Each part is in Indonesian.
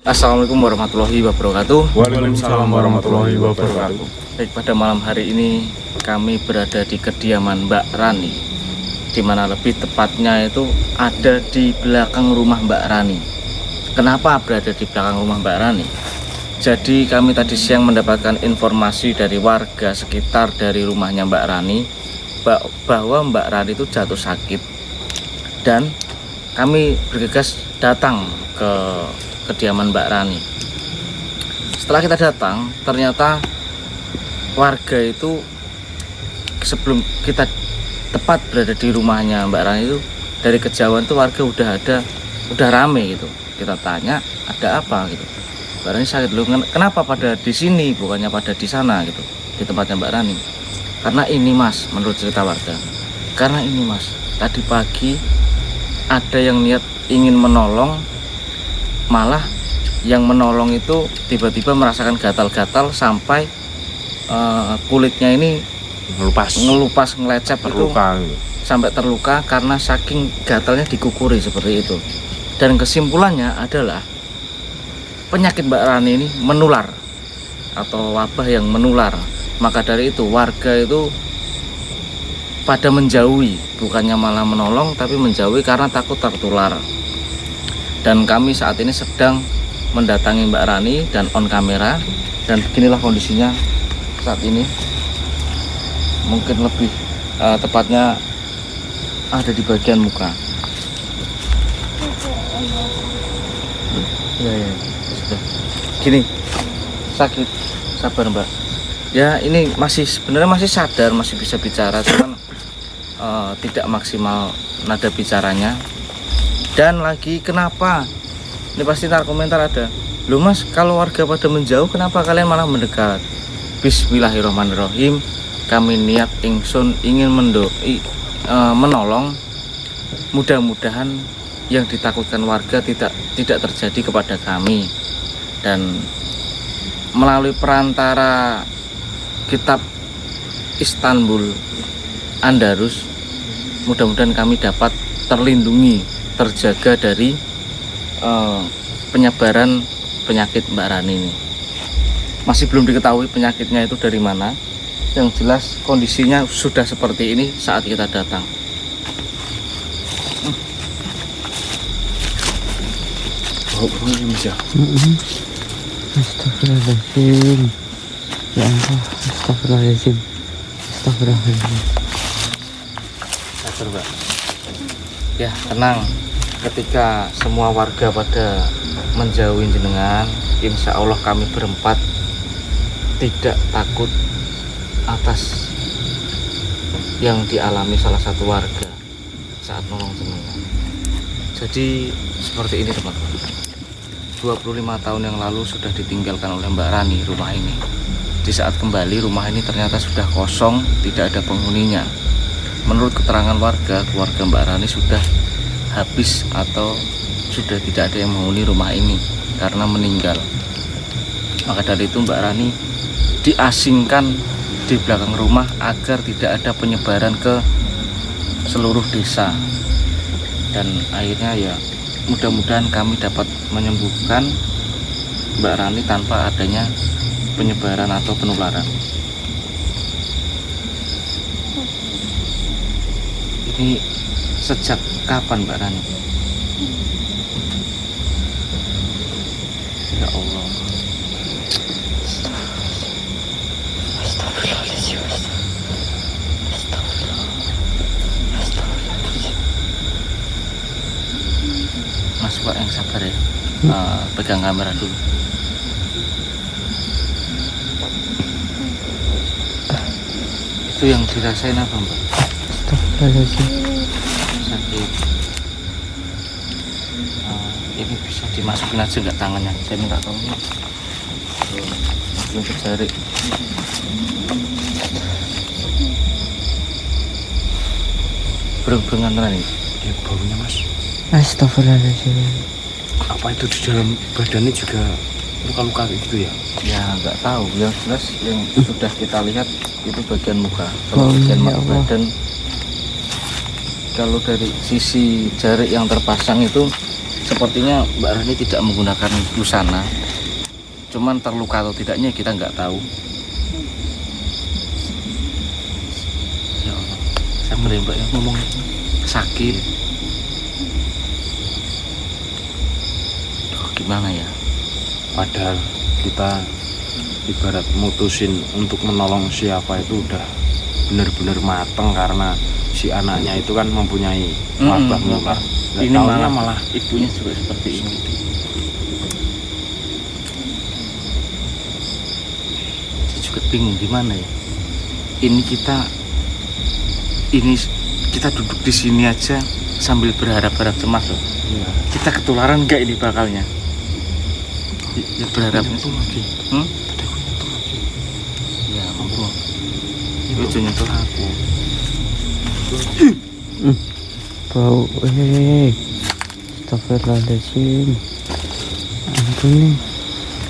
Assalamualaikum warahmatullahi wabarakatuh. Waalaikumsalam warahmatullahi wabarakatuh. Baik, pada malam hari ini kami berada di kediaman Mbak Rani, di mana lebih tepatnya itu ada di belakang rumah Mbak Rani. Kenapa berada di belakang rumah Mbak Rani? Jadi kami tadi siang mendapatkan informasi dari warga sekitar dari rumahnya Mbak Rani bahwa Mbak Rani itu jatuh sakit, dan kami bergegas datang ke kediaman Mbak Rani. Setelah kita datang, ternyata warga itu sebelum kita tepat berada di rumahnya Mbak Rani itu, dari kejauhan tuh warga udah rame gitu. Kita tanya ada apa gitu. Mbak Rani sakit dulu, kenapa pada di sini bukannya pada di sana gitu, di tempatnya Mbak Rani. Karena ini Mas, menurut cerita warga, karena ini Mas, tadi pagi ada yang niat ingin menolong, malah yang menolong itu tiba-tiba merasakan gatal-gatal sampai kulitnya ini ngelupas ngelecet Terluka. itu, sampai terluka karena saking gatalnya dikukuri seperti itu. Dan kesimpulannya adalah penyakit Mbak Rani ini menular atau wabah yang menular. Maka dari itu warga itu pada menjauhi, bukannya malah menolong tapi menjauhi karena takut tertular. Dan kami saat ini sedang mendatangi Mbak Rani dan on kamera, dan beginilah kondisinya saat ini. Mungkin lebih tepatnya ada di bagian muka. Ya sudah. Gini, sakit, sabar Mbak. Ya ini sebenarnya masih sadar, masih bisa bicara, cuman tidak maksimal nada bicaranya. Dan lagi kenapa? Ini pasti ntar komentar ada. Loh Mas, kalau warga pada menjauh kenapa kalian malah mendekat? Bismillahirrahmanirrahim. Kami niat ingsun ingin menolong. Mudah-mudahan yang ditakutkan warga tidak terjadi kepada kami. Dan melalui perantara kitab Istanbul Andalus, mudah-mudahan kami dapat terlindungi, terjaga dari penyebaran penyakit Mbak Rani ini. Masih belum diketahui penyakitnya itu dari mana. Yang jelas kondisinya sudah seperti ini saat kita datang. Ini Mas ya. Astagfirullahaladzim. Ya Allah, astagfirullahaladzim. Astagfirullahaladzim. Sabar Mbak. Ya tenang. Ketika semua warga pada menjauhi jenengan, insya Allah kami berempat tidak takut atas yang dialami salah satu warga saat nolong jenengan. Jadi seperti ini teman-teman. 25 tahun yang lalu sudah ditinggalkan oleh Mbak Rani rumah ini. Di saat kembali rumah ini ternyata sudah kosong, tidak ada penghuninya. Menurut keterangan warga, keluarga Mbak Rani sudah habis atau sudah tidak ada yang menghuni rumah ini karena meninggal. Maka dari itu Mbak Rani diasingkan di belakang rumah agar tidak ada penyebaran ke seluruh desa. Dan akhirnya ya mudah-mudahan kami dapat menyembuhkan Mbak Rani tanpa adanya penyebaran atau penularan. Ini sejak kapan Mbak Rani? Ya Allah. Astagfirullahaladzim. Astagfirullahaladzim. Mas Pak yang sabar ya. Pegang kamera dulu. Itu yang dirasain apa Mbak? Astagfirullahaladzim. Sakit. Ini bisa dimasukin aja nggak tangannya? Saya minta tolong. Masukin ke jari. Bereng-berengan tenan ini. Ya baunya Mas. Astagfirullahaladzim. Apa itu di dalam badannya juga luka-luka gitu ya? Ya nggak tahu. Yang jelas yang sudah kita lihat itu bagian muka. Kalau Oh, bagian ya Allah. badan, kalau dari sisi jari yang terpasang itu Sepertinya Mbak Rani tidak menggunakan busana. Cuman terluka atau tidaknya kita nggak tahu. Ya Allah, sabar ya Mbak ya, ngomong sakit. Duh, gimana ya? Padahal kita ibarat mutusin untuk menolong siapa itu udah benar-benar mateng, karena si anaknya itu kan mempunyai wabah menular. Ini Taunya malah ibunya juga seperti ini. Saya juga bingung gimana ya. Ini kita duduk di sini aja sambil berharap-harap cemas loh. Iya. Kita ketularan nggak ini bakalnya? Ya berharapnya Itu lagi. Tadi aku nyentuh lagi. ya ampun. Itu nyentuh aku. Bau, astagfirullahaladzim. Ampun nih,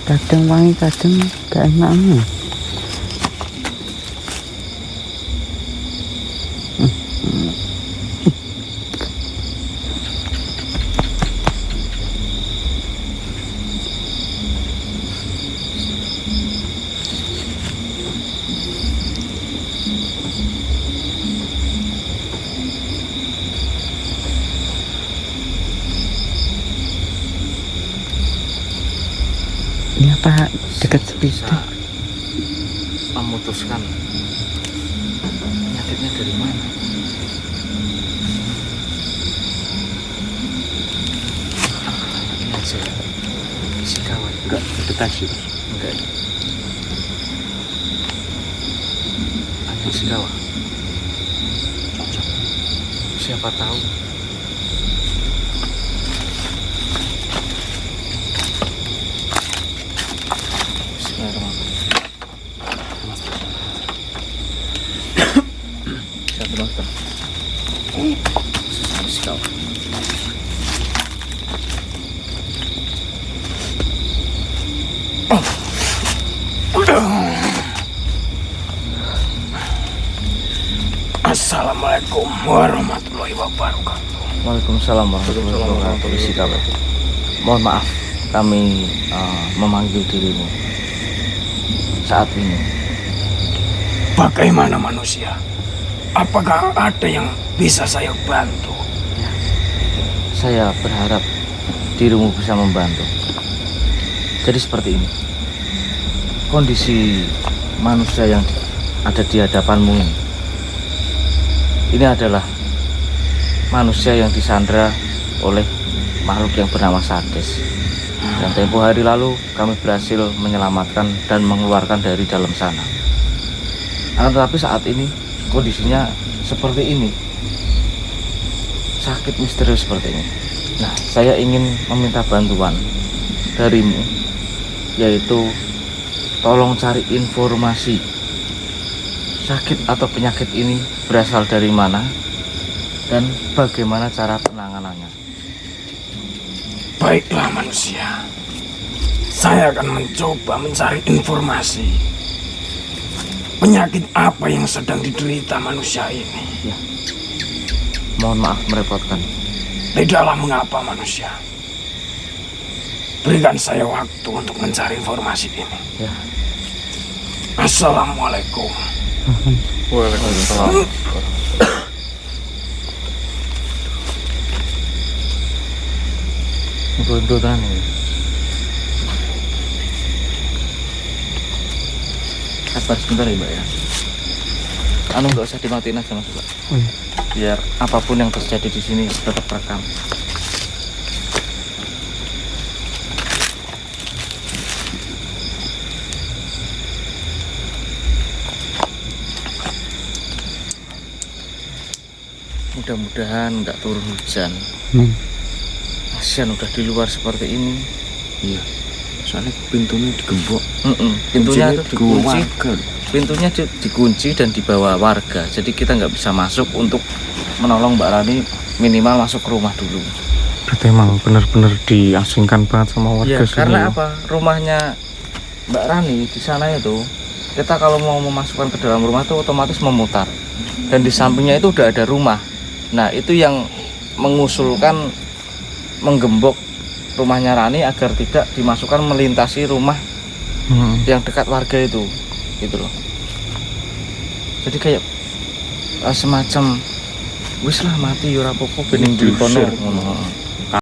kadang wangi kadang gak enak nih. Ini apa dekat Bisa sepeda? memutuskan penyakitnya dari mana. Ini aja isi kawan. Enggak terdeteksi. Enggak. Hanya isi kawan. Cocok. Siapa tahu. Bismillahirrahmanirrahim. Satu master. Isi kawan. Assalamualaikum warahmatullahi wabarakatuh. Waalaikumsalam warahmatullahi wabarakatuh. Isi kawan. Mohon maaf kami memanggil dirimu saat ini. Bagaimana manusia? Apakah ada yang bisa saya bantu? Saya berharap dirimu bisa membantu. Jadi seperti ini. Kondisi manusia yang ada di hadapanmu ini adalah manusia yang disandra oleh makhluk yang bernama Sadis. Dan tempo hari lalu kami berhasil menyelamatkan dan mengeluarkan dari dalam sana. Akan tetapi saat ini kondisinya seperti ini. Sakit misterius seperti ini. Nah, saya ingin meminta bantuan darimu, yaitu tolong cari informasi sakit atau penyakit ini berasal dari mana dan bagaimana cara penanganannya. Baiklah manusia, saya akan mencoba mencari informasi penyakit apa yang sedang diderita manusia ini. Ya. Mohon maaf merepotkan. Tidaklah mengapa manusia. Berikan saya waktu untuk mencari informasi ini. Ya. Assalamualaikum. Waalaikumsalam. Buntutan ini. Sabar sebentar ya Mbak ya. Anu nggak usah dimatiin aja Mas Mbak. Biar apapun yang terjadi di sini tetap rekam. Mudah-mudahan nggak turun hujan. Kasihan udah di luar seperti ini. Iya. Soalnya pintunya digembok. Pintunya itu dikunci. Warga. Pintunya dikunci dan dibawa warga. Jadi kita nggak bisa masuk untuk menolong Mbak Rani, minimal masuk ke rumah dulu. Berarti emang benar-benar diasingkan banget sama warga Ya, sini. karena apa? Rumahnya Mbak Rani di sana itu, kita kalau mau memasukkan ke dalam rumah itu otomatis memutar. Dan di sampingnya itu udah ada rumah. Nah, itu yang mengusulkan menggembok rumahnya Rani agar tidak dimasukkan melintasi rumah yang dekat warga itu, gitu loh. Jadi kayak semacam wis lah mati ora apa-apa bening Diusir. ngono.